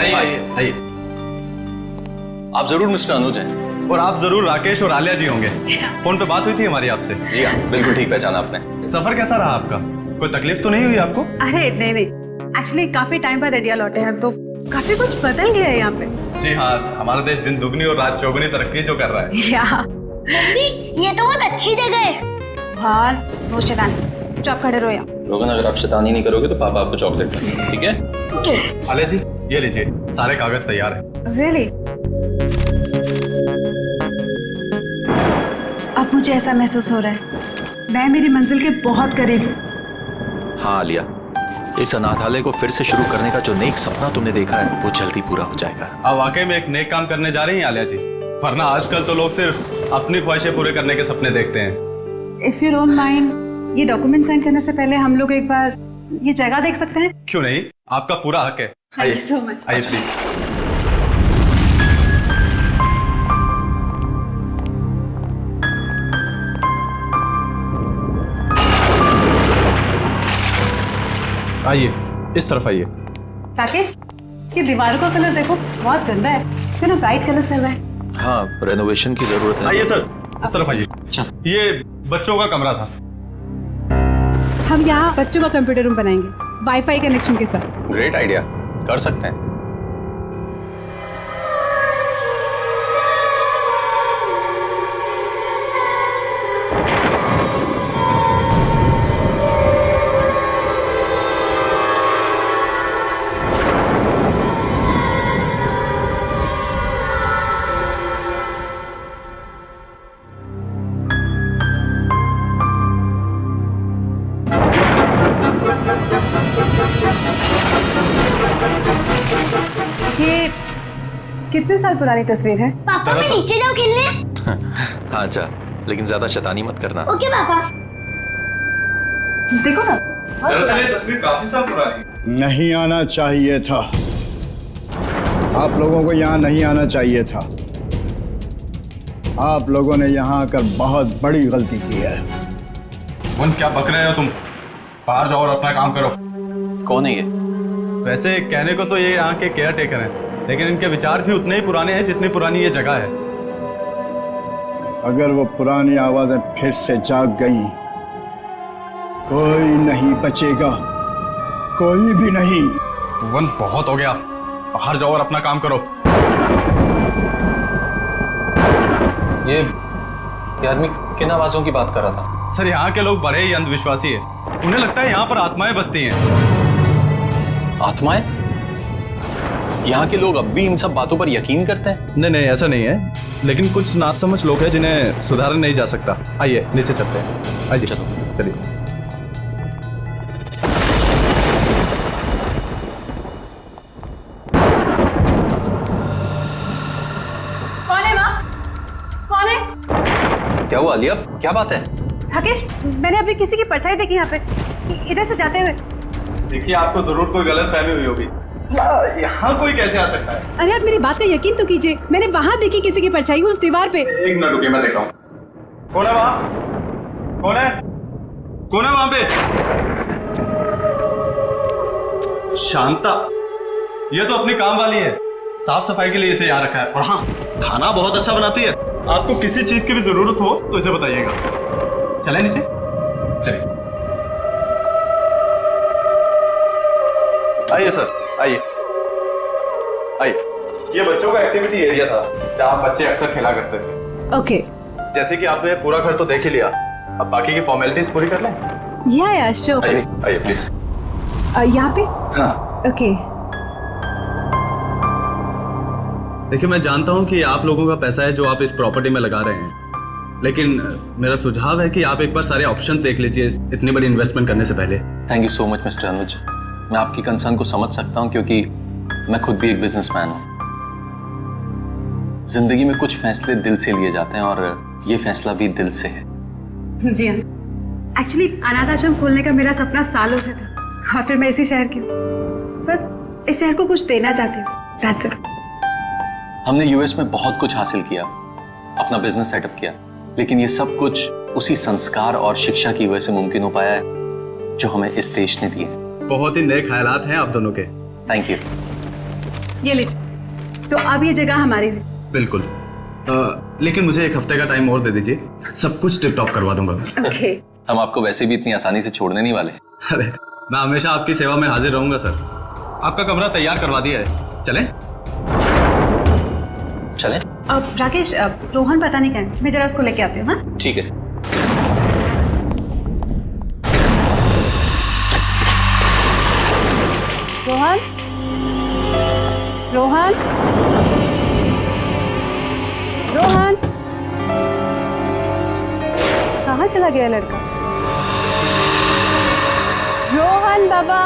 आइए आइए। आप जरूर मिस्टर अनुज हैं। और आप जरूर राकेश और आलिया जी होंगे। फोन पे बात हुई थी हमारी आपसे। जी हाँ, बिल्कुल ठीक पहचाना आपने। सफर कैसा रहा आपका? कोई तकलीफ तो नहीं हुई आपको? अरे नहीं, एक्चुअली काफी टाइम बाद इंडिया लौटे हैं तो काफी कुछ बदल गया है यहाँ पे। जी हाँ, हमारा देश दिन दुगनी और रात चौगुनी तरक्की जो कर रहा है। मम्मी, ये तो बहुत अच्छी जगह है। हाँ, वो शैतान, चुप खड़े रहो यहाँ। रोगन, अगर आप शैतानी नहीं करोगे तो पापा आपको चॉकलेट देंगे, ठीक है? ओके। आलिया जी, ये लीजिए, सारे कागज तैयार हैं। Really? अब मुझे ऐसा महसूस हो रहा है मैं मेरी मंजिल के बहुत करीब हूँ। हाँ आलिया, इस अनाथालय को फिर से शुरू करने का जो नेक सपना तुमने देखा है वो जल्दी पूरा हो जाएगा। आप वाकई में एक नेक काम करने जा रही हैं आलिया जी, वरना आजकल तो लोग सिर्फ अपनी ख्वाहिशें पूरे करने के सपने देखते हैं। इफ यू डोंट माइंड, ये डॉक्यूमेंट साइन करने से पहले हम लोग एक बार ये जगह देख सकते हैं? क्यों नहीं, आपका पूरा हक है। Thank you so much. आइए प्लीज। आइए, इस तरफ आइए। राकेश, ये दीवारों का कलर देखो, बहुत गंदा है, क्यों ना ब्राइट कलर्स करवा है? हाँ, रेनोवेशन की जरूरत है। आइए सर, इस तरफ आइए। ये बच्चों का कमरा था। हम यहाँ बच्चों का कंप्यूटर रूम बनाएंगे, वाईफाई कनेक्शन के साथ। ग्रेट आइडिया, कर सकते हैं। ये कितने साल पुरानी तस्वीर है? पापा, मैं नीचे जाऊँ खेलने? हाँ जा, लेकिन ज्यादा शैतानी मत करना। ओके पापा। देखो ना, दरअसल ये तस्वीर काफी साल पुरानी है। नहीं आना चाहिए था, आप लोगों को यहाँ नहीं आना चाहिए था। आप लोगों ने यहाँ आकर बहुत बड़ी गलती की है। मन क्या बक रहे हो तुम? बाहर जाओ और अपना काम करो। कौन है ये? वैसे कहने को तो ये यहाँ के केयर टेकर हैं, लेकिन इनके विचार भी उतने ही पुराने हैं जितनी पुरानी ये जगह है। अगर वो पुरानी आवाजें फिर से जाग गई, कोई नहीं बचेगा, कोई भी नहीं। भुवन, बहुत हो गया, बाहर जाओ और अपना काम करो। ये आदमी किन आवाजों की बात कर रहा था? सर, यहाँ के लोग बड़े ही अंधविश्वासी हैं। उन्हें लगता है यहाँ पर आत्माएं बसती हैं। आत्माएं? यहाँ के लोग अब भी इन सब बातों पर यकीन करते हैं? नहीं नहीं, ऐसा नहीं है, लेकिन कुछ नासमझ लोग हैं जिन्हें सुधारा नहीं जा सकता। आइए नीचे चलते हैं। आइए चलो। चलिए। कौन है वहाँ? कौन है? क्या हुआ आलिया, क्या बात है? राकेश, मैंने अभी किसी की परछाई देखी यहाँ पे, इधर से जाते हुए। देखिए, आपको जरूर कोई गलत फहमी हुई होगी। यहाँ कोई कैसे आ सकता है? अरे आप मेरी बात का यकीन तो कीजिए, मैंने वहाँ देखी किसी की परछाई उस दीवार पे। एक मिनट रुकिए, मैं देख रहा हूँ। कौन है वहाँ? कौन है? कौन है वहाँ पे? शांता, ये तो अपनी काम वाली है, साफ सफाई के लिए इसे यहाँ रखा है। और हाँ, खाना बहुत अच्छा बनाती है। आपको किसी चीज की भी जरूरत हो तो इसे बताइएगा। चले नीचे, चलिए। आइए सर, आइए आइए। ये बच्चों का एक्टिविटी एरिया था जहाँ बच्चे अक्सर खेला करते थे। ओके। जैसे कि आपने पूरा घर तो देख ही लिया, अब बाकी की फॉर्मेलिटीज पूरी कर लें। या श्योर। आइए आइए प्लीज। यहाँ पे? हाँ, ओके। देखिए, मैं जानता हूँ कि आप लोगों का पैसा है जो आप इस प्रॉपर्टी में लगा रहे हैं, लेकिन मेरा सुझाव है कि आप एक बार सारे ऑप्शन देख लीजिए इतनी बड़ी इन्वेस्टमेंट करने से पहले। Thank you so much mister Anuj. मैं आपकी कंसर्न को समझ सकता हूँ क्योंकि मैं खुद भी एक बिजनेसमैन हूँ। जिंदगी में कुछ फैसले दिल से लिए जाते हैं और ये फैसला भी दिल से है। जी हाँ, एक्चुअली अनाथ आश्रम खोलने का मेरा सपना सालों से था, और फिर मैं इसी शहर की हूँ। बस इस शहर को कुछ देना चाहती हूँ, that's it। हमने यूएस में बहुत कुछ हासिल किया, अपना बिजनेस सेटअप किया, लेकिन ये सब कुछ उसी संस्कार और शिक्षा की वजह से मुमकिन हो पाया है जो हमें इस देश ने दिए। बहुत ही नए ख्यालात हैं आप दोनों के। Thank you. ये लीजिए। तो अब ये जगह हमारी है। बिल्कुल। लेकिन मुझे एक हफ्ते का टाइम और दे दीजिए, सब कुछ टिप टॉप करवा दूंगा। ओके। हम आपको वैसे भी इतनी आसानी से छोड़ने नहीं वाले। अरे मैं हमेशा आपकी सेवा में हाजिर रहूंगा सर। आपका कमरा तैयार करवा दिया है, चलें? चलें? अब राकेश, रोहन पता नहीं कहाँ है, मैं जरा उसको लेके आती हूँ। हाँ ठीक है। रोहन, रोहन, रोहन, कहाँ चला गया लड़का? रोहन बाबा।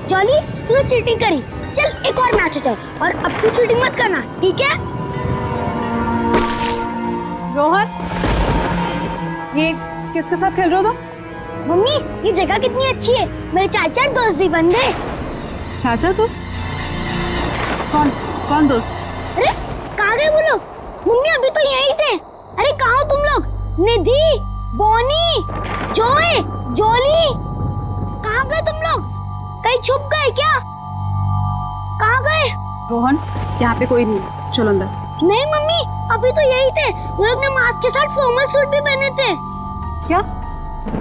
जॉली, तूने चीटिंग करी। चल एक और मैच होता है और अब तू चीटिंग मत करना, ठीक है? रोहन, ये किसके साथ खेल रहे हो तुम? मम्मी, ये जगह कितनी अच्छी है, मेरे चाचा दोस्त भी बन गए। चाचा दोस्त? कौन कौन दोस्त? अरे कहाँ गए वो लोग? मम्मी अभी तो यहीं थे। अरे कहाँ हो तुम लोग? निधि, बॉनी, जॉय, जॉली, कहाँ गए तुम लोग? कहीं छुप गए क्या? कहाँ गए? रोहन, यहाँ पे कोई नहीं है, चलो अंदर। नहीं मम्मी, अभी तो यही थे। वो लोग ने मास्क के साथ फॉर्मल सूट भी पहने थे। क्या?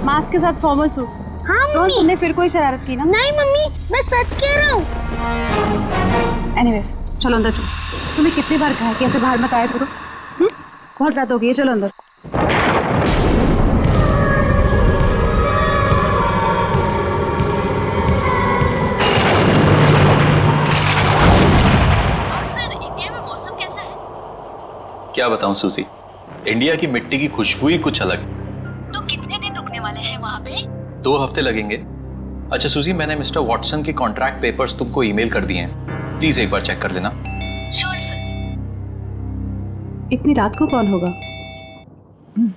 मास्क के साथ फॉर्मल सूट? हाँ रोहन, मम्मी। तुमने फिर कोई शरारत की ना? नहीं मम्मी, मैं सच कह रहा हूँ। एनीवेज, चलो अंदर चलो। तुम्हें कितनी बार कहा कि ऐसे बाहर मत आया करो? बहुत रात हो गई है, चलो अंदर। सर, इंडिया में मौसम कैसा है? क्या बताऊं सूजी, इंडिया की मिट्टी की खुशबू ही कुछ अलग। तो कितने दिन रुकने वाले हैं वहाँ पे? 2 हफ्ते लगेंगे। अच्छा सूजी, मैंने मिस्टर वॉटसन के कॉन्ट्रैक्ट पेपर्स तुमको ईमेल कर दिए हैं, प्लीज एक बार चेक कर लेना। Sure sir. इतनी रात को कौन होगा?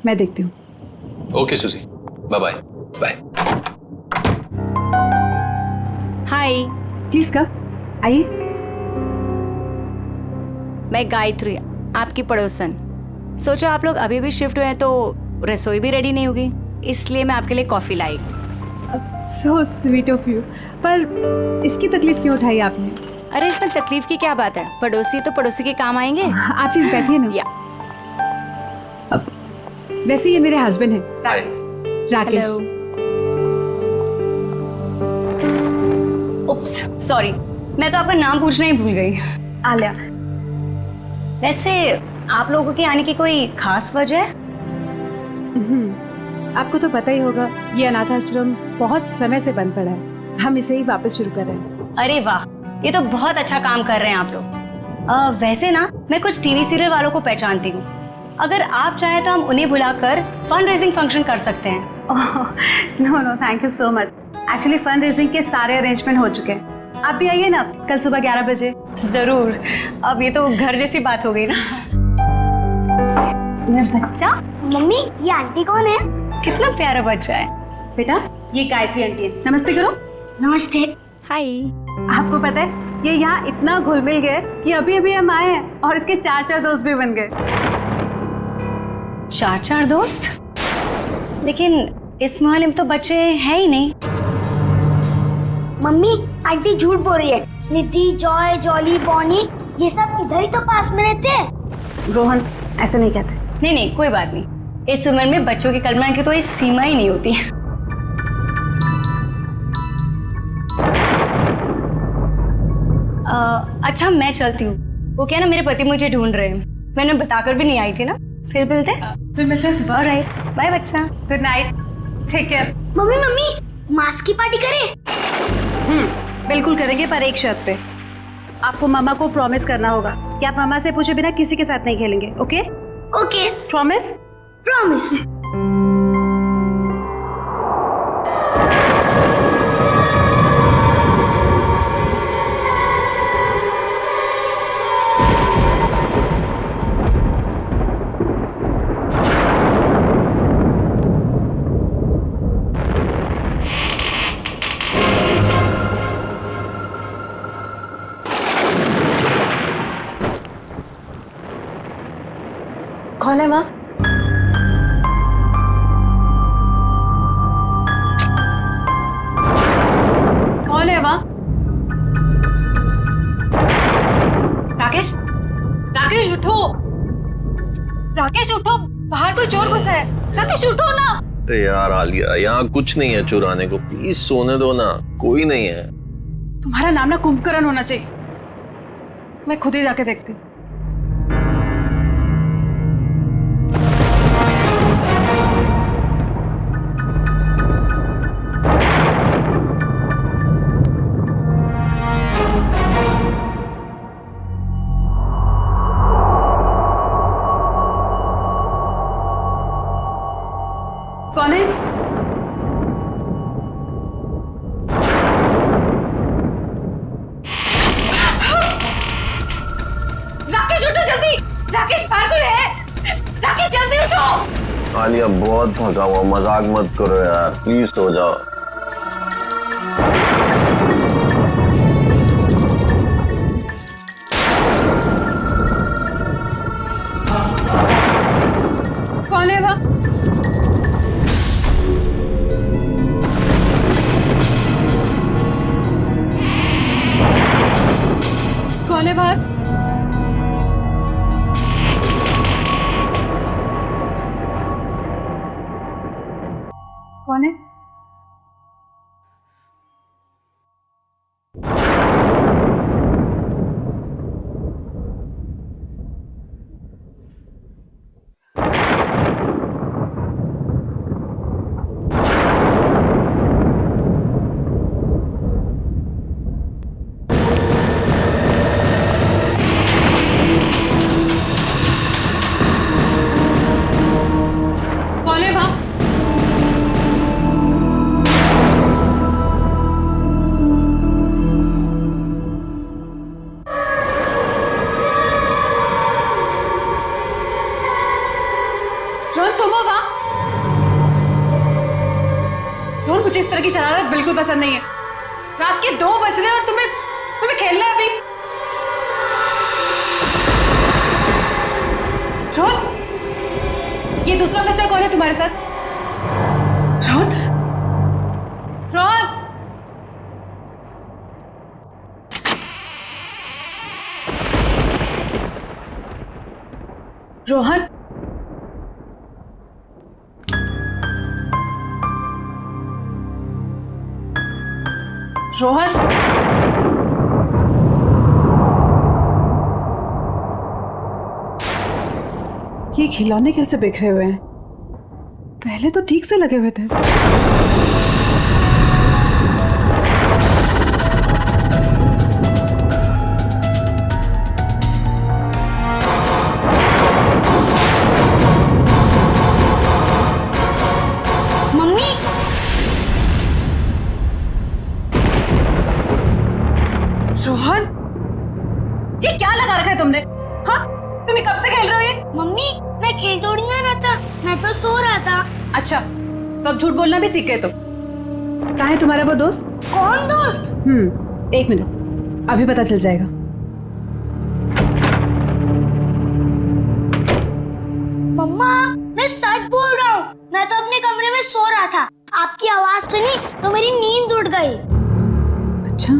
मैं देखती हूँ। Okay Suji, bye bye. Bye. Hi, please कब आइए। मैं गायत्री, आपकी पड़ोसन। सोचो आप लोग अभी भी शिफ्ट हुए हैं तो रसोई भी रेडी नहीं होगी, इसलिए मैं आपके लिए coffee lie. So sweet of you. पर इसकी तकलीफ क्यों उठाई आपने? अरे इसमें तकलीफ की क्या बात है, पड़ोसी तो पड़ोसी के काम आएंगे। आप प्लीज बैठिए ना। या अब वैसे ये मेरे हस्बैंड हैं, हाय। राकेश। उप्स, सॉरी, मैं तो आपका नाम पूछना ही भूल गई। आलिया। वैसे आप लोगों के आने की कोई खास वजह है? आपको तो पता ही होगा, ये अनाथ आश्रम बहुत समय से बंद पड़ा है, हम इसे ही वापस शुरू कर रहे हैं। अरे वाह, ये तो बहुत अच्छा काम कर रहे हैं आप लोग। वैसे ना, मैं कुछ टीवी सीरियल वालों को पहचानती हूँ। अगर आप चाहें तो हम उन्हें बुलाकर फंड रेजिंग फंक्शन कर सकते हैं। No no, thank you so much. Actually fundraising के सारे अरेंजमेंट हो चुके हैं। आप भी आइए ना कल सुबह 11 बजे। जरूर। अब ये तो घर जैसी बात हो गई ना। ये बच्चा, मम्मी, ये आंटी कौन है? कितना प्यारा बच्चा है। बेटा, ये गायत्री आंटी है, नमस्ते करो। नमस्ते। हाय। आपको पता है, ये यहाँ इतना घुल मिल गए कि अभी अभी हम आए हैं और इसके 4 दोस्त भी बन गए। 4 दोस्त? लेकिन इस मोहल्ले में तो बच्चे हैं ही नहीं। मम्मी, आंटी झूठ बोल रही है। निधि, जॉय, जॉली, बॉनी, ये सब इधर ही तो पास में रहते हैं। रोहन, ऐसे नहीं कहते। नहीं नहीं, कोई बात नहीं। इस उम्र में बच्चों की कल्पना की तो कोई सीमा ही नहीं होती। अच्छा, मैं चलती हूँ। वो क्या ना, मेरे पति मुझे ढूंढ रहे हैं। मैंने बताकर भी नहीं आई थी ना। फिर मिलते हैं सुबह। राइट, बाय बच्चा। Good night, take care. Mummy mummy, mask की पार्टी करें? बिल्कुल करेंगे, पर एक शर्त पे। आपको मामा को प्रॉमिस करना होगा कि आप मामा से पूछे बिना किसी के साथ नहीं खेलेंगे। ओके? Okay, promise? प्रॉमिस। कौन है वहाँ? कौन है वहाँ? राकेश उठो, राकेश उठो, बाहर कोई चोर घुसा है। राकेश उठो ना। अरे यार आलिया, यहाँ कुछ नहीं है चुराने को, प्लीज सोने दो ना, कोई नहीं है। तुम्हारा नाम ना कुंभकर्ण होना चाहिए। मैं खुद ही जाके देखती हूँ। कौन है? राकेश उठो जल्दी, राकेश बाहर कोई है, राकेश जल्दी उठो। आलिया बहुत थका हुआ, मजाक मत करो यार, प्लीज सो जाओ। कौन है वहाँ? कौन है बाहर? कौन है? कौन है वहाँ? रोहन तुम हो वहाँ? रोहन मुझे इस तरह की शरारत बिल्कुल पसंद नहीं है। रात के 2 बज रहे और तुम्हें खेलना है अभी। रोहन, ये दूसरा बच्चा कौन है तुम्हारे साथ? रोहन, रोहन, रोहन, रोहन, ये खिलौने कैसे बिखरे हुए हैं? पहले तो ठीक से लगे हुए थे। मम्मी रोहन, ये क्या लगा रखा है तुमने? हाँ, तुम्हें कब से खेल रहे हो ये? मम्मी मैं खेल थोड़ी ना रहा था, मैं तो सो रहा था। अच्छा, तो अब झूठ बोलना भी सीख गए तुम। कहाँ है तुम्हारा वो दोस्त? कौन दोस्त? 1 मिनट, अभी पता चल जाएगा। मम्मा मैं सच बोल रहा हूँ, मैं तो अपने कमरे में सो रहा था, आपकी आवाज सुनी तो मेरी नींद उड़ गई। अच्छा,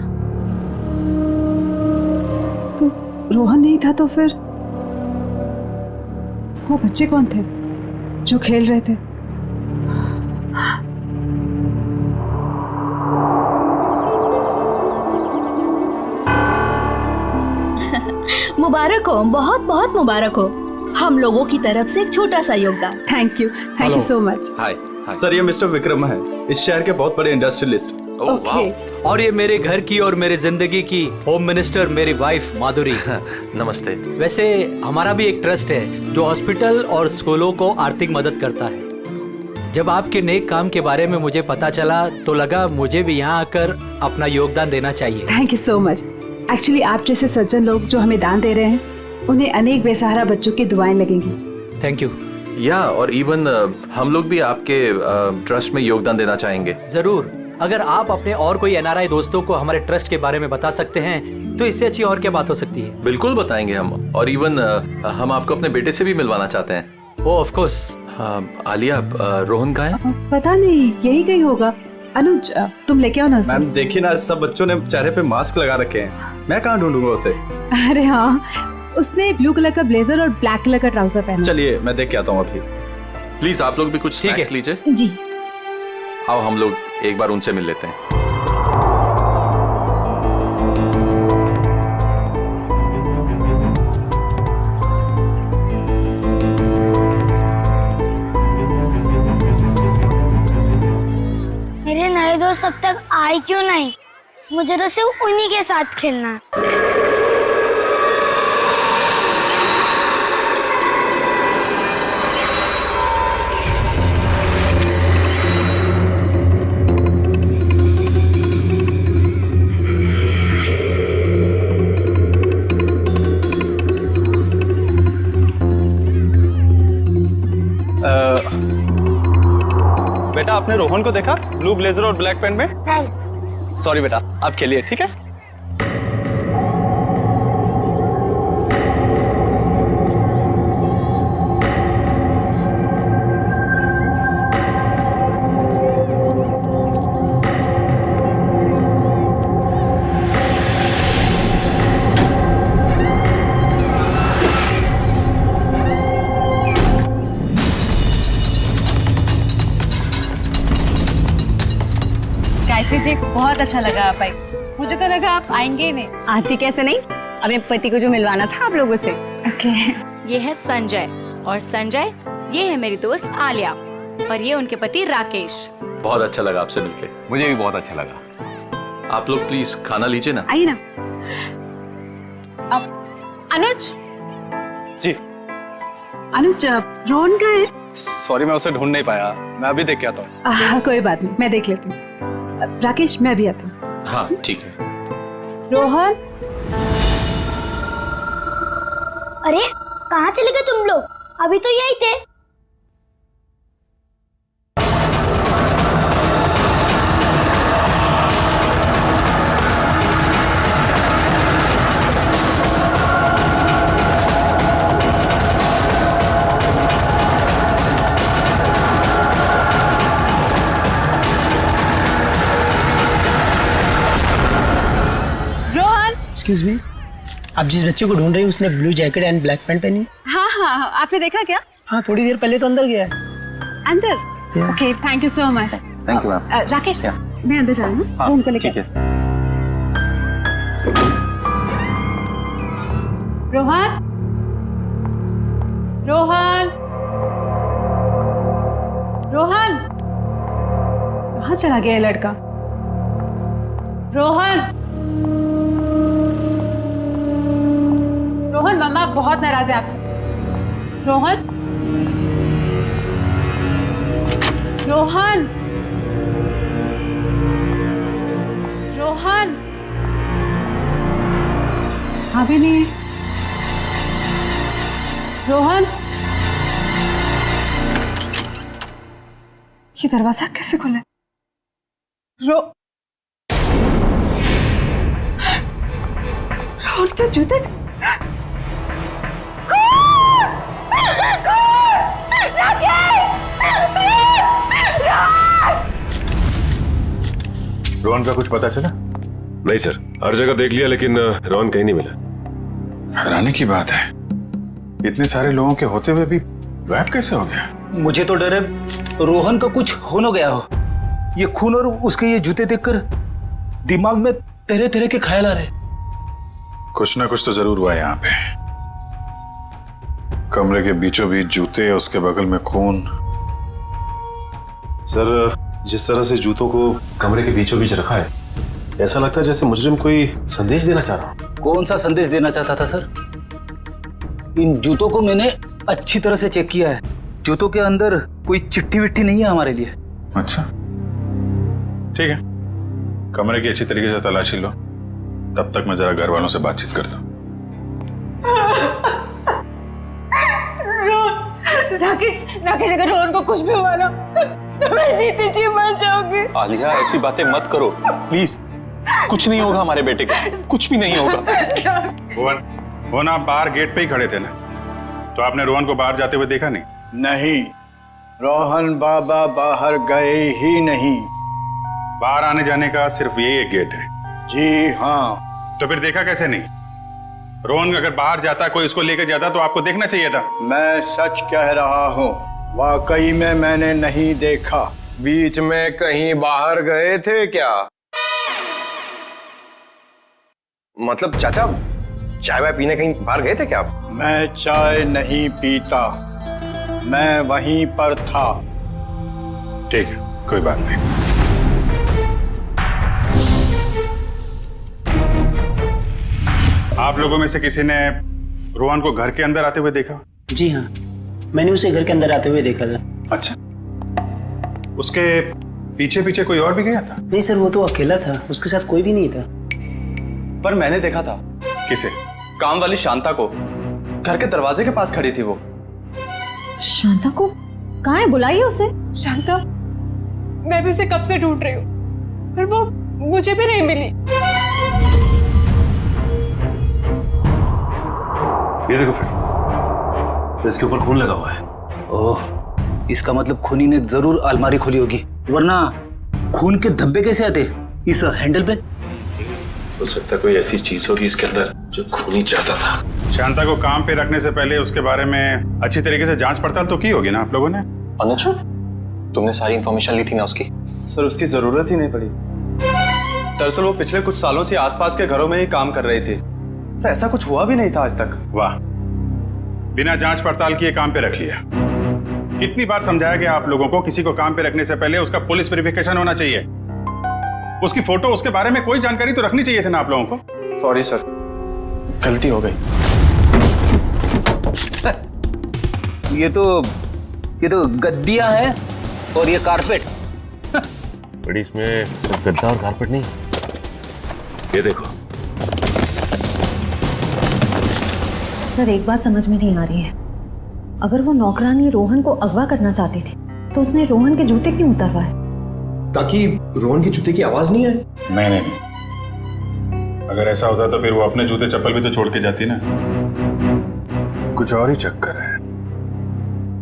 तो रोहन नहीं था तो फिर वो बच्चे कौन थे जो खेल रहे थे? मुबारक हो, बहुत बहुत मुबारक हो। हम लोगों की तरफ से एक छोटा सा योगदान। Thank you so much. Hi. Sir ये मिस्टर विक्रम है, इस शहर के बहुत बड़े इंडस्ट्रियलिस्ट। ओह वाह। और ये मेरे घर की और मेरे जिंदगी की होम मिनिस्टर मेरी वाइफ माधुरी। नमस्ते। वैसे हमारा भी एक ट्रस्ट है जो हॉस्पिटल और स्कूलों को आर्थिक मदद करता है। जब आपके नेक काम के बारे में मुझे पता चला तो लगा मुझे भी यहाँ आकर अपना योगदान देना चाहिए। Thank you so much. Actually आप जैसे सज्जन लोग जो हमें दान दे रहे हैं, उन्हें अनेक बेसहारा बच्चों की दुआएं लगेंगी। Thank you. या और इवन हम लोग भी आपके ट्रस्ट में योगदान देना चाहेंगे। जरूर, अगर आप अपने और कोई एनआरआई दोस्तों को हमारे ट्रस्ट के बारे में बता सकते हैं तो इससे अच्छी और क्या बात हो सकती है। बिल्कुल बताएंगे हम, और इवन हम आपको अपने बेटे से भी मिलवाना चाहते हैं। ओह ऑफ कोर्स। आलिया, रोहन कहाँ है? पता नहीं, यही कहीं होगा। अनुज तुम लेके आओ ना उसे। मैम देखिए ना, सब बच्चों ने चेहरे पे मास्क लगा रखे हैं, मैं कहाँ ढूंढूंगा उसे? अरे हाँ, उसने ब्लू कलर का ब्लेजर और ब्लैक कलर का ट्राउजर पहना। चलिए मैं देख के आता हूँ अभी। प्लीज आप लोग भी कुछ स्नैक्स लीजिए। जी। आओ हम लोग एक बार उनसे मिल लेते हैं। मेरे नए दोस्त अब तक आए क्यों नहीं? मुझे तो सिर्फ उन्हीं के साथ खेलना है। बेटा आपने रोहन को देखा ब्लू ब्लेजर और ब्लैक पैंट में? नहीं। सॉरी बेटा, आप खेलिए ठीक है। गायत्री जी बहुत अच्छा लगा आप आई। मुझे तो लगा आप आएंगे ही नहीं। आती कैसे नहीं, अपने पति को जो मिलवाना था आप लोगों से। ओके। ये है संजय, और संजय ये है मेरी दोस्त आलिया, और ये उनके पति राकेश। बहुत अच्छा लगा आपसे मिलके। मुझे भी बहुत अच्छा लगा। आप लोग प्लीज खाना लीजिए ना। आइए ना। अब अनुज। जी। अनुज रोहन का है? सॉरी मैं उसे ढूंढ नहीं पाया, मैं अभी देख के आता हूँ। कोई बात नहीं, मैं देख लेती हूँ। राकेश मैं भी आती हूँ। हाँ ठीक है। रोहन। अरे कहाँ चले गए तुम लोग? अभी तो यही थे। एक्सक्यूज मी, आप जिस बच्चे को ढूंढ रही हैं उसने blue jacket and black pant पहनी है? हाँ हाँ हाँ, आपने देखा क्या? हाँ, थोड़ी देर पहले तो अंदर गया है। अंदर? Okay, thank you so much. Thank you ma'am. Rakesh मैं अंदर जा रहा हूँ, हाँ, उनको लेकर। ठीक है। रोहन। रोहन। रोहन कहाँ चला गया ये लड़का? रोहन। रोहन मम्मा बहुत नाराज है आपसे। रोहन। रोहन। रोहन अभी नहीं। रोहन ये दरवाजा कैसे खुला? रोहन के जूते। रोहन का कुछ पता चला? नहीं सर, हर जगह देख लिया लेकिन रोहन कहीं नहीं मिला। हैरानी की बात है, इतने सारे लोगों के होते हुए भी गायब कैसे हो गया? मुझे तो डर है रोहन का कुछ हो न गया हो। ये खून और उसके ये जूते देखकर दिमाग में तरह तरह के ख्याल आ रहे। कुछ ना कुछ तो जरूर हुआ यहाँ पे। कमरे के बीचों बीच जूते, उसके बगल में खून। सर जिस तरह से जूतों को कमरे के बीचों बीच रखा है, ऐसा लगता है जैसे मुजरिम कोई संदेश देना चाह रहा। कौन सा संदेश देना चाहता था सर? इन जूतों को मैंने अच्छी तरह से चेक किया है। जूतों के अंदर कोई चिट्ठी विट्ठी नहीं है हमारे लिए। अच्छा ठीक है, कमरे की अच्छी तरीके से तलाशी लो, तब तक मैं जरा घर वालों से बातचीत करता हूँ। राकेश अगर रोहन को कुछ भी हुआ ना तो मैं जीती जी मर जाऊंगी। आलिया ऐसी बातें मत करो प्लीज। कुछ नहीं होगा हमारे बेटे का, कुछ भी नहीं होगा। रोहन आप बाहर गेट पे ही खड़े थे ना, तो आपने रोहन को बाहर जाते हुए देखा नहीं? नहीं, रोहन बाबा बाहर गए ही नहीं। बाहर आने जाने का सिर्फ यही एक गेट है? जी हाँ। तो फिर देखा कैसे नहीं? रोहन अगर बाहर जाता, कोई इसको लेकर जाता तो आपको देखना चाहिए था। मैं सच कह रहा हूँ, वाकई में मैंने नहीं देखा। बीच में कहीं बाहर गए थे क्या? मतलब चाचा, चाय वाय पीने कहीं बाहर गए थे क्या आप? मैं चाय नहीं पीता, मैं वहीं पर था। ठीक है, कोई बात नहीं। आप लोगों में से किसी ने रोहन को घर के अंदर आते हुए देखा? जी हाँ, मैंने उसे घर के अंदर आते हुए देखा था। अच्छा, उसके पीछे पीछे कोई और भी गया था? नहीं सर, वो तो अकेला था, उसके साथ कोई भी नहीं था। पर मैंने देखा था। किसे? काम वाली शांता को। घर के दरवाजे के पास खड़ी थी वो। शांता को कहाँ है? बुलाइए उसे। शांता, मैं भी उसे कब से ढूंढ रही हूँ, पर वो मुझे भी नहीं मिली। ये देखो फ्रेंड, इसके ऊपर खून लगा हुआ है। ओह, इसका मतलब खूनी ने जरूर अलमारी खोली होगी, वरना खून के धब्बे कैसे आते इस हैंडल पे? हो सकता है कोई ऐसी चीज होगी इसके अंदर जो खूनी चाहता था। शांता को काम पे रखने से पहले उसके बारे में अच्छी तरीके से जांच पड़ताल तो की होगी ना आप लोगों ने? अनुज, तुमने सारी इंफॉर्मेशन ली थी ना उसकी? सर, उसकी जरूरत ही नहीं पड़ी। दरअसल वो पिछले कुछ सालों से आसपास के घरों में ही काम कर रही थी, पर ऐसा कुछ हुआ भी नहीं था आज तक। वाह, बिना जांच पड़ताल किए काम पे रख लिया। कितनी बार समझाया गया आप लोगों को, किसी को काम पे रखने से पहले उसका पुलिस वेरिफिकेशन होना चाहिए। उसकी फोटो, उसके बारे में कोई जानकारी तो रखनी चाहिए थी ना आप लोगों को। सॉरी सर, गलती हो गई। ये तो गद्दियां हैं और ये कारपेट। बड़ी इसमें सिर्फ गद्दा और कारपेट नहीं, ये देखो। सर, एक बात समझ में नहीं आ रही है। अगर वो नौकरानी रोहन को अगवा करना चाहती थी तो उसने रोहन के जूते क्यों उतरवाए? ताकि रोहन की जूते की आवाज नहीं आए। नहीं, अगर ऐसा होता तो फिर वो अपने जूते चप्पल भी तो छोड़ के जाती ना। कुछ और ही चक्कर है।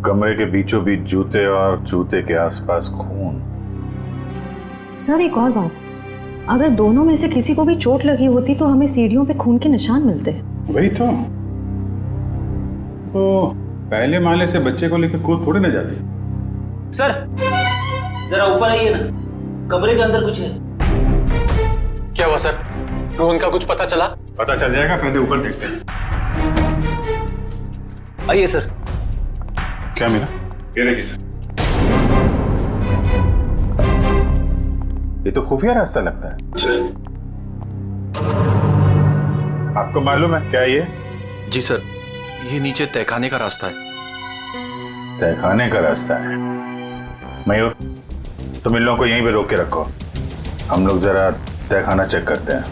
कमरे के बीचों बीच जूते और जूते के आसपास खून। सर, एक और बात, अगर दोनों में से किसी को भी चोट लगी होती तो हमें सीढ़ियों पे खून के निशान मिलते। वही तो पहले माले से बच्चे को लेकर कूद थोड़ी ना जाती। सर, जरा ऊपर आइए ना, कमरे के अंदर कुछ है। क्या हुआ सर? रोहन का कुछ पता चला? पता चल जाएगा, पहले ऊपर देखते हैं। आइए सर। क्या मिला? ये देखिए सर, ये तो खुफिया रास्ता लगता है। आपको मालूम है क्या ये? जी सर, ये नीचे तहखाने का रास्ता है। तहखाने का रास्ता है? मयूर, तुम इन लोगों को यहीं पे रोक के रखो, हम लोग जरा तहखाना चेक करते हैं।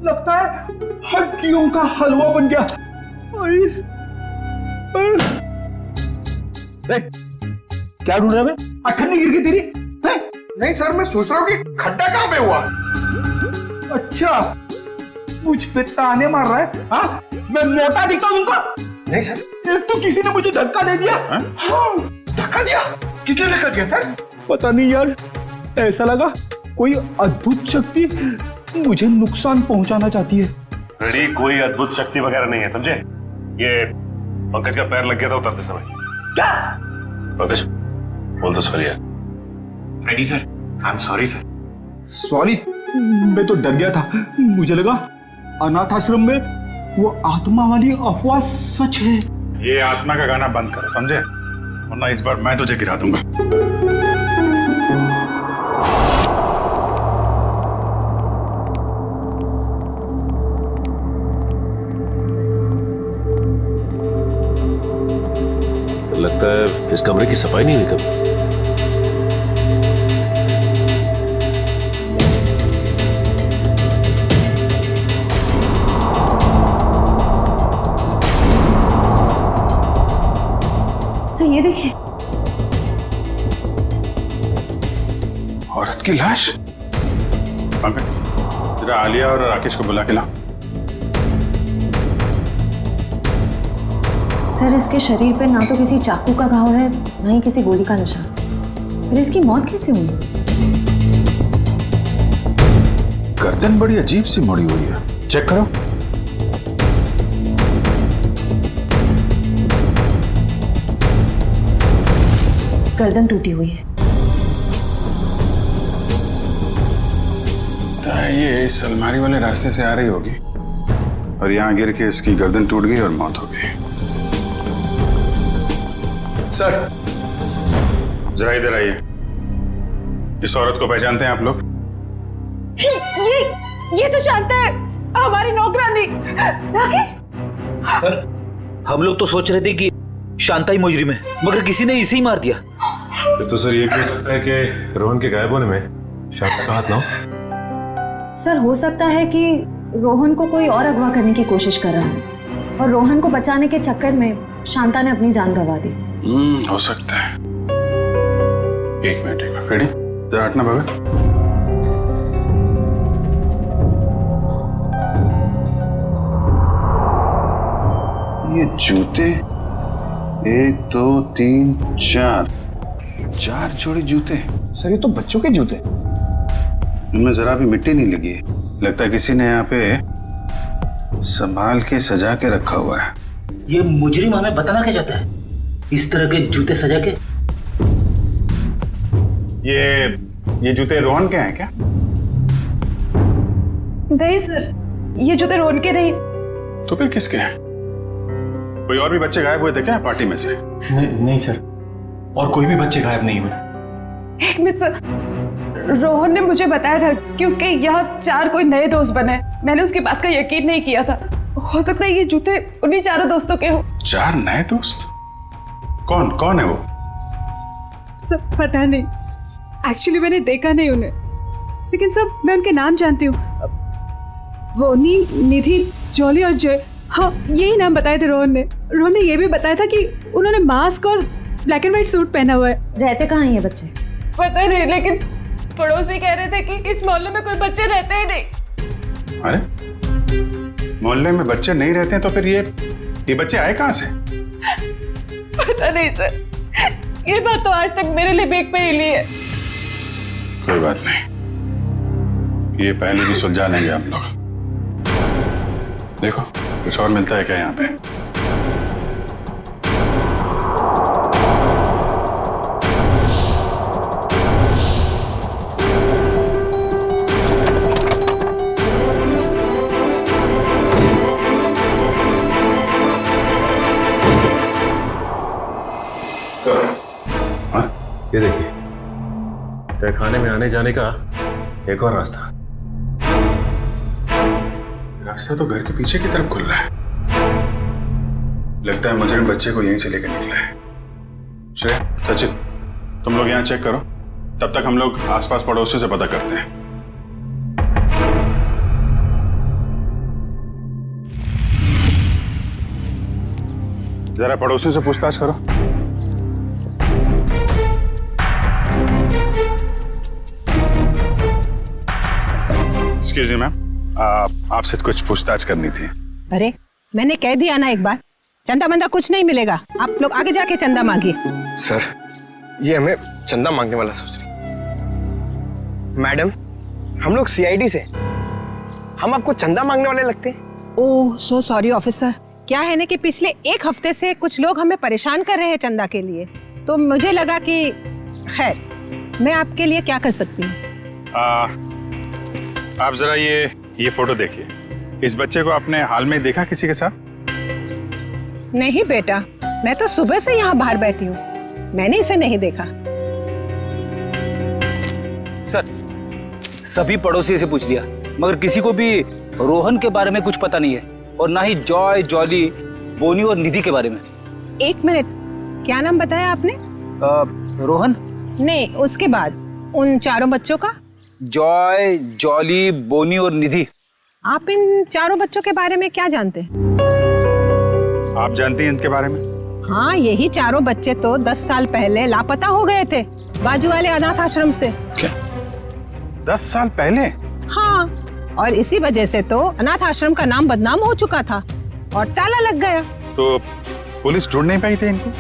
लगता है हड्डियों का हलवा बन गया। क्या ढूंढ रहा है? अठन्नी गिर गई तेरी? नहीं सर, मैं सोच रहा हूँ कि खड्डा कहाँ पे हुआ। अच्छा, मुझ पे ताने मार रहा है? हाँ, मैं मोटा दिखता हूँ तुमको? नहीं सर। एक तो किसी ने मुझे धक्का दे दिया। हाँ, धक्का दिया? किसने धक्का दिया सर? पता नहीं यार, ऐसा लगा कोई अद्भुत शक्ति मुझे नुकसान पहुंचाना चाहती है। रेडी, कोई अद्भुत शक्ति वगैरह नहीं है, समझे? ये पंकज का पैर लग गया था उतरते समय। क्या? पंकज, बोल दो सॉरी यार। Ready sir, I am sorry sir. Sorry? मैं तो डर गया था, मुझे लगा अनाथ आश्रम में वो आत्मा वाली अफवाह सच है। ये आत्मा का गाना बंद करो, समझे? वरना इस बार मैं तुझे गिरा दूंगा। लगता है इस कमरे की सफाई नहीं हुई कभी। सर, ये देखिए, औरत की लाश। पंकज, जरा आलिया और राकेश को बुला के ला। सर इसके शरीर पे ना तो किसी चाकू का घाव है ना ही किसी गोली का निशान। फिर इसकी मौत कैसे हुई? गर्दन बड़ी अजीब सी मुड़ी हुई है, चेक करो। गर्दन टूटी हुई है। तो ये इस अलमारी वाले रास्ते से आ रही होगी और यहाँ गिर के इसकी गर्दन टूट गई और मौत हो गई। सर जरा इधर आइए। इस औरत को पहचानते हैं आप लोग? ये तो शांता है, हमारी नौकरानी। राकेश, सर हम लोग तो सोच रहे थे कि शांता ही मुजरिम है, मगर किसी ने इसे ही मार दिया। फिर तो सर ये भी हो सकता है कि रोहन के गायब होने में शांता का हाथ ना हो। सर हो सकता है कि रोहन को कोई और अगवा करने की कोशिश कर रहा है और रोहन को बचाने के चक्कर में शांता ने अपनी जान गंवा दी। हो सकता है। एक मिनट रेडी, जरा हटना भगत। ये जूते 1 2 3 4 जोड़ी जूते। सर ये तो बच्चों के जूते। इनमें जरा भी मिट्टी नहीं लगी है। लगता है किसी ने यहाँ पे संभाल के सजा के रखा हुआ है। ये मुजरिम हमें बताना क्या चाहता है? इस तरह के जूते सजा के? ये जूते रोहन के हैं क्या? नहीं सर, ये जूते रोहन के नहीं। तो फिर किसके हैं? कोई और भी बच्चे गायब हुए थे क्या पार्टी में से? नहीं सर, और कोई भी बच्चे गायब नहीं हुए। एक मिनट सर, रोहन ने मुझे बताया था कि उसके यहाँ 4 कोई नए दोस्त बने। मैंने उसकी बात का यकीन नहीं किया था। हो सकता है ये जूते उन्हीं 4 दोस्तों के हो। 4 नए दोस्त? कौन है वो? सब पता नहीं, एक्चुअली मैंने देखा नहीं उन्हें, लेकिन सब मैं उनके नाम जानती हूँ। बोनी, निधि, जॉली और जय। हाँ, यही नाम बताए थे रोहन ने। रोहन ने ये भी बताया था कि उन्होंने मास्क और ब्लैक एंड व्हाइट सूट पहना हुआ है। रहते कहाँ हैं ये बच्चे? पता नहीं, लेकिन पड़ोसी कह रहे थे कि इस मोहल्ले में कोई बच्चे रहते ही नहीं। अरे मोहल्ले में बच्चे नहीं रहते हैं तो फिर ये बच्चे आए कहाँ से? पता नहीं सर, ये बात तो आज तक मेरे लिए बेक पहेली है। कोई बात नहीं, ये पहले भी सुलझा लेंगे हम लोग। देखो कुछ और मिलता है क्या यहाँ पे? ये देखिए, तहखाने में आने जाने का एक और रास्ता तो घर के पीछे की तरफ खुल रहा है। लगता है मुजरिम बच्चे को यहीं से लेकर निकला है। श्रेया, सचिन, तुम लोग यहाँ चेक करो, तब तक हम लोग आसपास पड़ोसी से पता करते हैं। जरा पड़ोसी से पूछताछ करो। एक्सक्यूज मी मैम, आपसे कुछ पूछताछ करनी थी। अरे मैंने कह दिया ना एक बार, चंदा मंदा कुछ नहीं मिलेगा। आप लोग आगे जाके चंदा मांगिए। सर ये हमें चंदा मांगने वाला सोच रही। मैडम हम लोग सीआईडी से, हम आपको चंदा मांगने वाले लगते हैं? ओह सो सॉरी ऑफिसर। क्या है ना कि पिछले 1 हफ्ते से कुछ लोग हमें परेशान कर रहे हैं चंदा के लिए, तो मुझे लगा कि खैर मैं आपके लिए क्या कर सकती हूँ। आप जरा ये फोटो देखिए। इस बच्चे को आपने हाल में देखा किसी के साथ? नहीं बेटा, मैं तो सुबह से यहाँ बाहर बैठी हूँ, मैंने इसे नहीं देखा। सर सभी पड़ोसी से पूछ लिया, मगर किसी को भी रोहन के बारे में कुछ पता नहीं है, और ना ही जॉय, जॉली, बोनी और निधि के बारे में। 1 मिनट, क्या नाम बताया आपने? रोहन नहीं, उसके बाद उन 4 बच्चों का? जॉय, जॉली, बोनी और निधि। आप इन 4 बच्चों के बारे में क्या जानते हैं? आप जानती हैं इनके बारे में? हाँ, यही 4 बच्चे तो 10 साल पहले लापता हो गए थे बाजू वाले अनाथ आश्रम से। क्या 10 साल पहले? हाँ, और इसी वजह से तो अनाथ आश्रम का नाम बदनाम हो चुका था और ताला लग गया। तो पुलिस ढूंढ नहीं पाई थी इनको?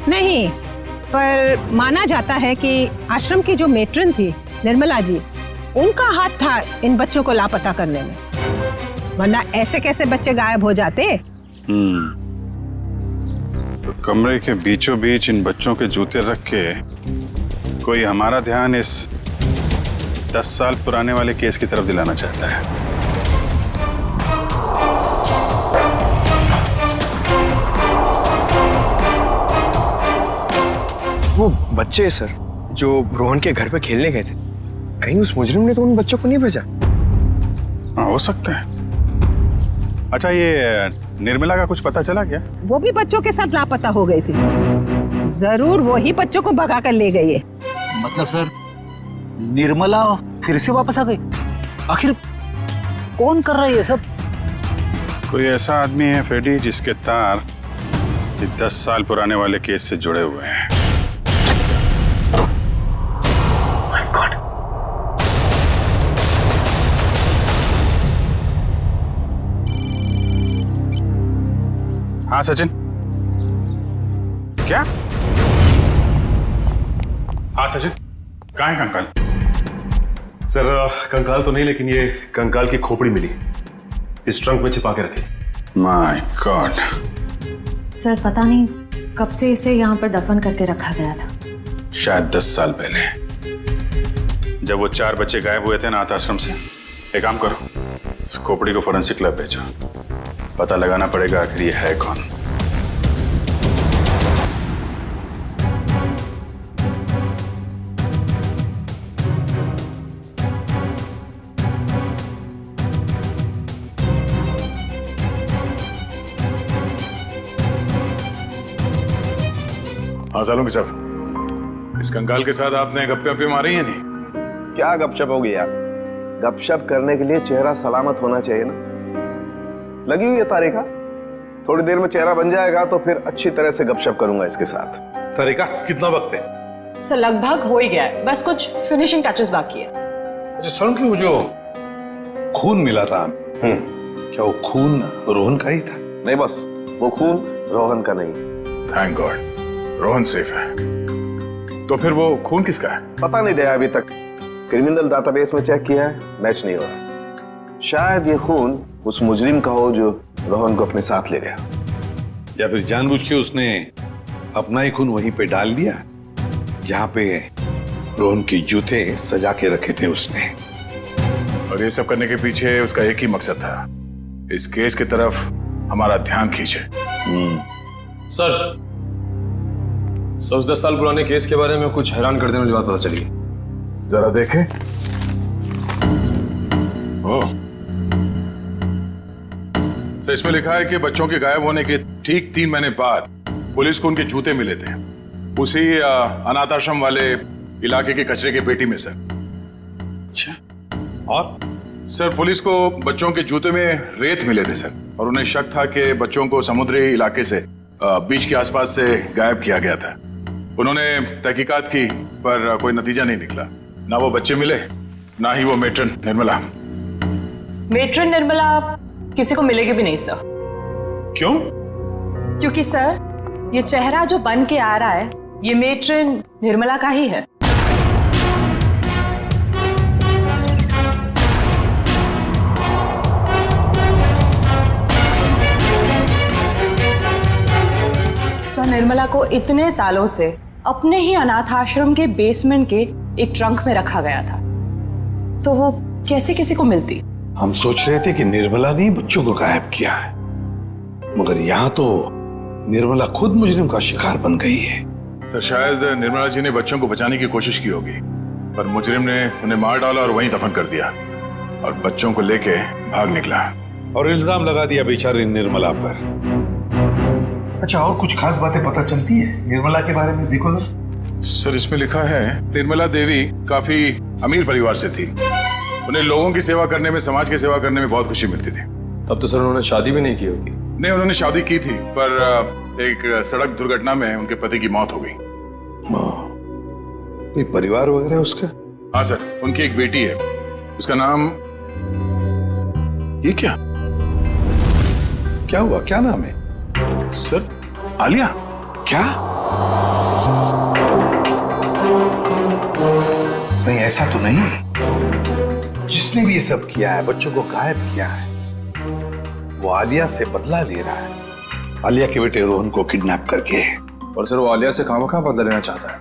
नहीं, पर माना जाता है कि आश्रम की जो मेट्रन थी निर्मला जी, उनका हाथ था इन बच्चों को लापता करने में, वरना ऐसे कैसे बच्चे गायब हो जाते। तो कमरे के बीचों बीच इन बच्चों के जूते रख के कोई हमारा ध्यान इस 10 साल पुराने वाले केस की तरफ दिलाना चाहता है। वो बच्चे सर जो रोहन के घर पे खेलने गए थे, कहीं उस मुजरिम ने तो उन बच्चों को नहीं भेजा? हाँ, हो सकता है। अच्छा, ये निर्मला का कुछ पता चला क्या? वो भी बच्चों के साथ लापता हो गई थी। जरूर वो ही बच्चों को भगा कर ले गई है। मतलब सर, निर्मला फिर से वापस आ गई? आखिर कौन कर रहा है ये सब? कोई ऐसा आदमी है फेडी जिसके तार 10 साल पुराने वाले केस से जुड़े हुए हैं। My God! हाँ सचिन, क्या? हाँ सचिन, कहाँ है कंकाल? सर कंकाल तो नहीं, लेकिन ये कंकाल की खोपड़ी मिली, इस ट्रंक में छिपा के रखी। My God. सर पता नहीं कब से इसे यहाँ पर दफन करके रखा गया था। शायद 10 साल पहले, जब वो 4 बच्चे गायब हुए थे अनाथ आश्रम से। एक काम करो, इस खोपड़ी को फोरेंसिक लैब भेजो, पता लगाना पड़ेगा आखिर ये है कौन। हाँ सालों के साहब, इस कंकाल के साथ आपने गप्पे वप्पे मारी है नहीं? क्या गपशप होगी यार, गपशप करने के लिए चेहरा सलामत होना चाहिए ना। लगी हुई है तारिका, थोड़ी देर में चेहरा बन जाएगा तो फिर अच्छी तरह से गपशप करूंगा इसके साथ। तारिका, कितना वक्त है? सर लगभग हो ही गया है, बस कुछ फिनिशिंग टचेस बाकी है। अच्छा सुन, कि वो जो खून मिला था, क्या वो खून रोहन का ही था? नहीं, बस वो खून रोहन का नहीं। थैंक गॉड, रोहन सेफ है। तो फिर वो खून किसका है? पता नहीं दया, अभी तक क्रिमिनल डेटाबेस में चेक किया है, मैच नहीं हो रहा। शायद ये खून उस मुजरिम का हो जो रोहन को अपने साथ ले गया, या फिर जानबूझ के उसने अपना ही खून वहीं पे डाल दिया जहां पे रोहन के जूते सजा के रखे थे उसने। और ये सब करने के पीछे उसका एक ही मकसद था, इस केस की तरफ हमारा ध्यान खींचे। सर, 10 साल पुराने केस के बारे में कुछ हैरान कर देने वाली बात पता चली। जरा देखें। ओह, तो इसमें लिखा है कि बच्चों के गायब होने के ठीक 3 महीने बाद पुलिस को उनके जूते मिले थे, उसी अनाथ आश्रम वाले इलाके के कचरे के पेटी में सर। अच्छा, और सर पुलिस को बच्चों के जूते में रेत मिले थे सर, और उन्हें शक था कि बच्चों को समुद्री इलाके से बीच के आसपास से गायब किया गया था। उन्होंने तहकीकात की पर कोई नतीजा नहीं निकला, ना वो बच्चे मिले ना ही वो मेट्रन निर्मला। मेट्रन निर्मला किसी को मिलेगी भी नहीं सर। क्यों? क्योंकि सर ये चेहरा जो बन के आ रहा है ये मेट्रन निर्मला का ही है। सर निर्मला को इतने सालों से अपने ही अनाथ आश्रम के बेसमेंट के एक ट्रंक में रखा गया था, तो वो कैसे किसी को मिलती? हम सोच रहे थे कि निर्मला ने बच्चों को गायब किया है, मगर यहाँ तो निर्मला खुद मुजरिम का शिकार बन गई है। तो शायद निर्मला जी ने बच्चों को बचाने की कोशिश की होगी, पर मुजरिम ने उन्हें मार डाला और वहीं दफन कर दिया और बच्चों को लेके भाग निकला और इल्जाम लगा दिया बेचारी निर्मला पर। अच्छा, और कुछ खास बातें पता चलती है निर्मला के बारे में? देखो सर, इसमें लिखा है निर्मला देवी काफी अमीर परिवार से थी, उन्हें लोगों की सेवा करने में, समाज की सेवा करने में बहुत खुशी मिलती थी। तब तो सर उन्होंने शादी भी नहीं की होगी। नहीं, उन्होंने शादी की थी, पर एक सड़क दुर्घटना में उनके पति की मौत हो गई। कोई परिवार वगैरह उसका? हाँ सर, उनकी एक बेटी है, उसका नाम, ये क्या हुआ, क्या नाम है? सर आलिया? क्या? नहीं, ऐसा तो नहीं। जिसने भी ये सब किया है, बच्चों को गायब किया है, वो आलिया से बदला ले रहा है। आलिया के बेटे रोहन को किडनैप करके। और सर वो आलिया से खामखा बदला लेना चाहता है,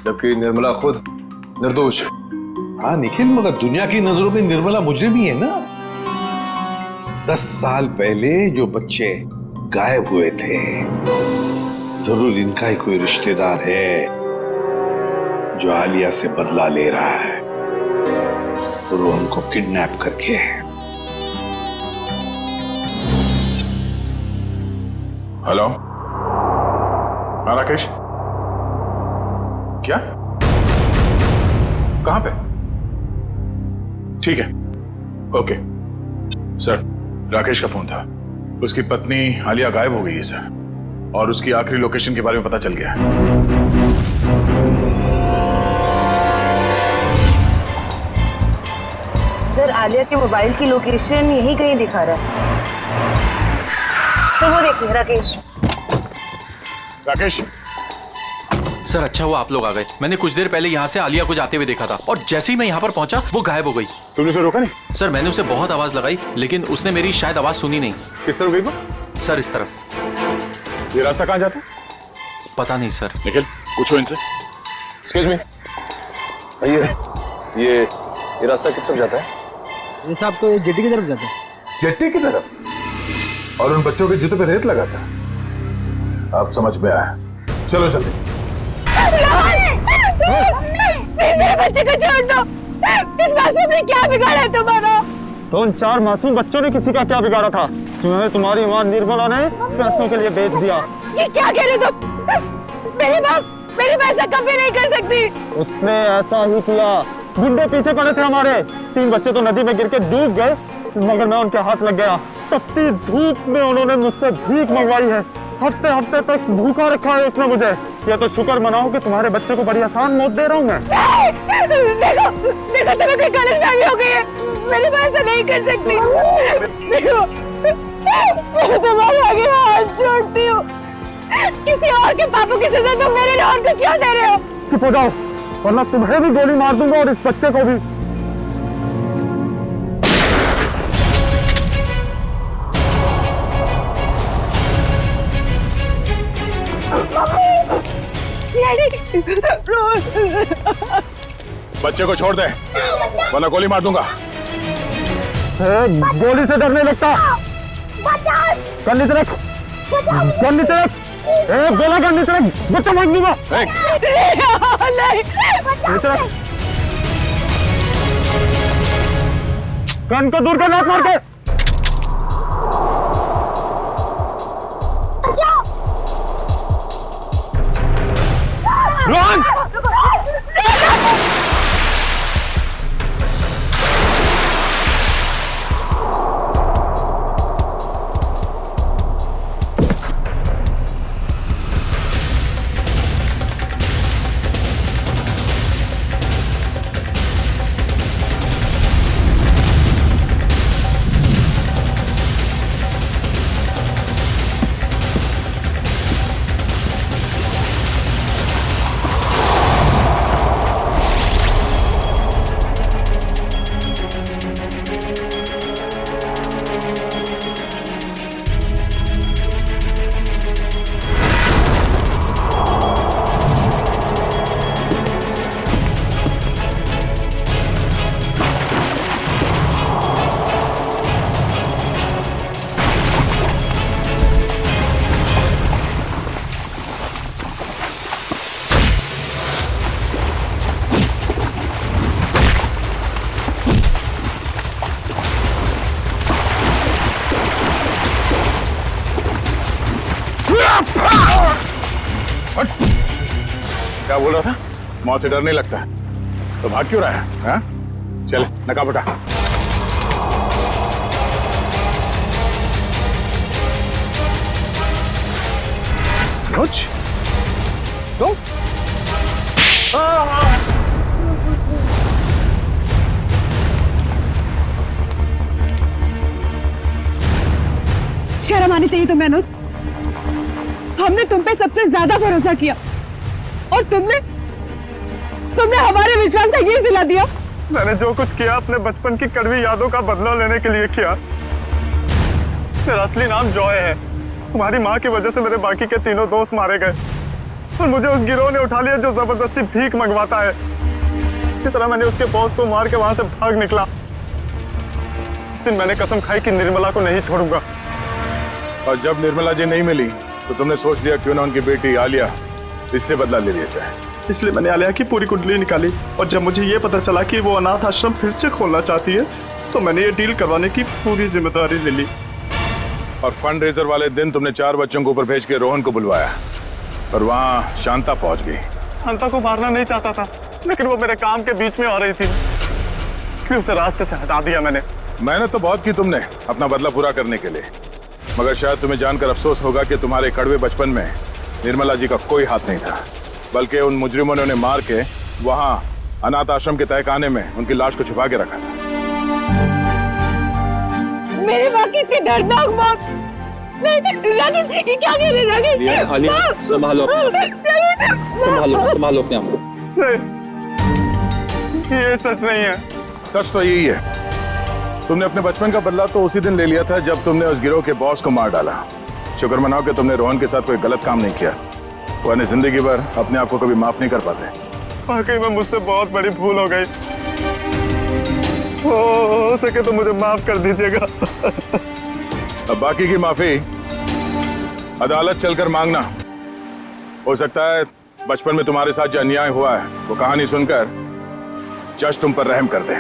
जबकि निर्मला खुद निर्दोष है। हाँ निखिल, मगर दुनिया की नजरों में निर्मला मुजरिम ही है ना। 10 साल पहले जो बच्चे गायब हुए थे, जरूर इनका ही कोई रिश्तेदार है जो आलिया से बदला ले रहा है, रोहन को किडनैप करके। हेलो, हाँ राकेश, क्या? कहां पे? ठीक है, ओके सर। राकेश का फोन था, उसकी पत्नी आलिया गायब हो गई है सर, और उसकी आखिरी लोकेशन के बारे में पता चल गया है। सर आलिया के मोबाइल की लोकेशन यही कहीं दिखा रहा है, तो वो देखिए राकेश। राकेश सर अच्छा हुआ आप लोग आ गए। मैंने कुछ देर पहले यहाँ से आलिया को जाते हुए देखा था, और जैसे ही मैं यहाँ पर पहुंचा वो गायब हो गई। तुमने उसे रोका नहीं? सर मैंने उसे बहुत आवाज लगाई, लेकिन उसने मेरी शायद आवाज सुनी नहीं। किस तरफ गई वो? सर इस तरफ। ये रास्ता कहाँ जाता? पता नहीं सर। निखिल पूछो इनसे। एक्सक्यूज मी, ये रास्ता किस तरफ जाता है? ये साहब तो ये जेटी की तरफ जाता है। जेटी की तरफ? और उन बच्चों के जूते पे रेत लगा था। अब समझ में आया, चलो जल्दी। मेरे बच्चे को छोड़ दो। इस मासूम ने क्या बिगाड़ा है तुम्हारा? तो उन 4 मासूम बच्चों ने किसी का क्या बिगाड़ा था? तुम्हें तुम्हारी मां निर्मला ने पैसों के लिए बेच दिया। ये क्या कह रहे तुम? मेरी मां ऐसा कभी नहीं कर सकती। उसने ऐसा ही किया। गुंडे पीछे पड़े थे हमारे। 3 बच्चे तो नदी में गिर के डूब गए, मगर मैं उनके हाथ लग गया। तपती धूप में उन्होंने मुझसे भीख मंगवाई है। हफ्ते हफ्ते तक भूखा रखा है उसने मुझे। ये तो शुक्र मनाओ कि तुम्हारे बच्चे को बड़ी आसान मौत दे रहा हूँ मैं। देखो तुम्हें कोई गलतफहमी हो गई है। मेरी मां ऐसा नहीं कर सकती। देखो मैं तुम्हारे आगे हाथ जोड़ती हूँ। किसी और के पापों की सजा तुम मेरे रोहन को क्यों दे रहे हो? चुप हो जाओ, वरना तुम्हें भी गोली मार दूंगा और इस बच्चे को भी। बच्चे को छोड़ दे, वरना गोली मार दूंगा। गोली से डरने लगता। कर नीचे रख, कर नीचे रख। गोला कर नीचे रख, बच्चा मार दूंगा। नीचे रख, कान को दूर कर, लात मार के। रोहन! क्या बोल रहा था? मौत से डर नहीं लगता, तो भाग क्यों रहा है? हाँ? चल नकाब उठा। कुछ तो शर्म आनी चाहिए तुम्हें अनुज। हमने तुम पे सबसे ज्यादा भरोसा किया और तुमने हमारे विश्वास का ये सिला दिया। मैंने जो कुछ किया अपने बचपन की कड़वी यादों का बदला लेने के लिए किया। मेरा असली नाम जॉय है। तुम्हारी माँ की वजह से मेरे बाकी के तीनों दोस्त मारे गए और मुझे उस गिरोह ने उठा लिया जो जबरदस्ती भीख मंगवाता है। इसी तरह मैंने उसके बॉस को मार के वहां से भाग निकला। इस दिन मैंने कसम खाई कि निर्मला को नहीं छोड़ूंगा। और जब निर्मला जी नहीं मिली तो तुमने सोच लिया क्यों ना उनकी बेटी आलिया इससे बदला ले लिया जाए। इसलिए मैंने आलिया की पूरी कुंडली निकाली और जब मुझे ये पता चला कि वो अनाथ आश्रम फिर से खोलना चाहती है तो मैंने ये डील करवाने की पूरी जिम्मेदारी ले ली। और फंड रेजर वाले दिन तुमने 4 बच्चों को ऊपर भेज के रोहन को बुलवाया और वहां शांता पहुंच गई। शांता को मारना नहीं चाहता था लेकिन वो मेरे काम के बीच में आ रही थी, इसलिए उसे रास्ते से हटा दिया मैंने। मेहनत तो बहुत की तुमने अपना बदला पूरा करने के लिए, मगर शायद तुम्हें जानकर अफसोस होगा कि तुम्हारे कड़वे बचपन में निर्मला जी का कोई हाथ नहीं था, बल्कि उन मुजरिमों ने उन्हें मार के वहां अनाथ आश्रम के तहखाने में उनकी लाश को छुपा के रखा था। मेरी माँ की इतनी दर्दनाक मौत। राकेश, ये क्या कह रहे राकेश? आलिया, संभालो अपने आप को। ये सच नहीं है। सच तो यही है, तुमने अपने बचपन का बदला तो उसी दिन ले लिया था जब तुमने उस गिरोह के बॉस को मार डाला। शुक्र मनाओ कि तुमने रोहन के साथ कोई गलत काम नहीं किया, वरना जिंदगी भर अपने आप को कभी माफ नहीं कर पाते। वाकई में मुझसे बहुत बड़ी भूल हो गई। हो सके तो मुझे माफ कर दीजिएगा। अब बाकी की माफी अदालत चलकर मांगना। हो सकता है बचपन में तुम्हारे साथ जो अन्याय हुआ है वो कहानी सुनकर जज तुम पर रहम कर दे।